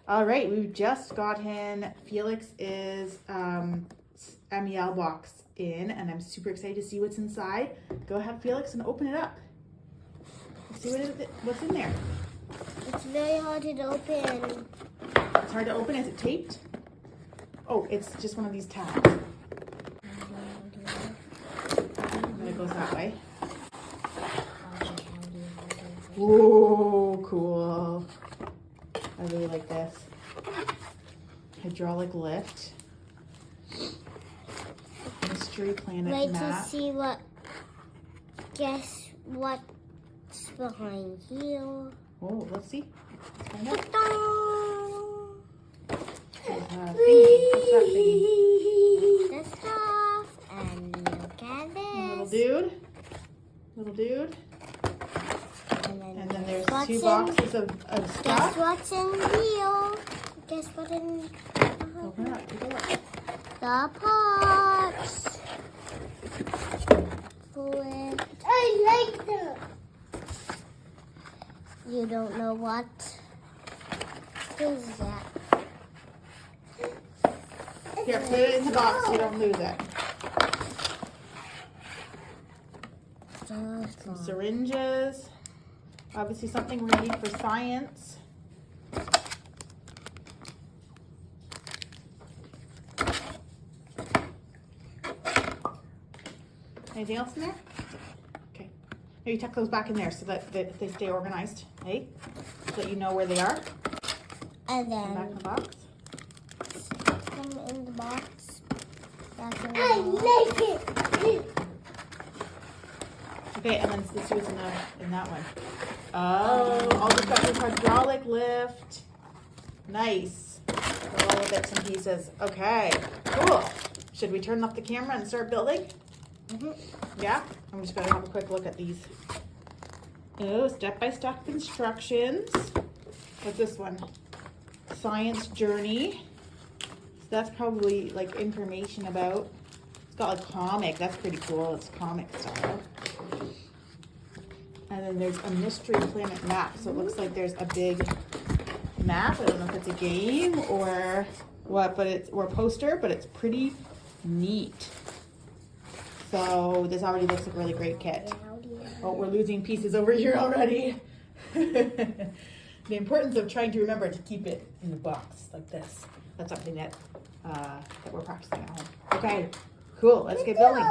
All right, we just got in Felix's MEL box in, and I'm super excited to see what's inside. Go ahead, Felix, and open it up. Let's see what's in there. It's very hard to open. It's hard to open. Is it taped? Oh, it's just one of these tabs. And then it goes that way. Whoa, cool. I really like this. Hydraulic lift. Mystery planet Wait map. to see guess what's behind here. Oh, let's see. Let's find out. What's Thingy. the stuff? And look at this. Little dude. And then there's what's two boxes of Guess stuff. what's in here? Guess what in Open it up. Take a look. the pots. Flip. I like them. You don't know what is that? Here, put it in the box so you don't lose it. Some syringes. Obviously something we need for science. Anything else in there? Okay. Maybe tuck those back in there so that they stay organized, hey? So that you know where they are. And then Back in the box. come in the box. Back in the box. Like it. Okay, and then let's see what's in that one. Oh, all the stuff is hydraulic lift. Nice. All the bits and pieces. Okay, cool. Should we turn off the camera and start building? Yeah? I'm just gonna have a quick look at these. Oh, step-by-step instructions. What's this one? Science journey. So that's probably like information about. It's got like comic. That's pretty cool. It's comic style. And then there's a mystery planet map. So it looks like there's a big map. I don't know if it's a game or what, but or a poster, but it's pretty neat. So this already looks like a really great kit. Oh, we're losing pieces over here already. The importance of trying to remember to keep it in the box like this. That's something that we're practicing at home. Okay, cool. Let's get building.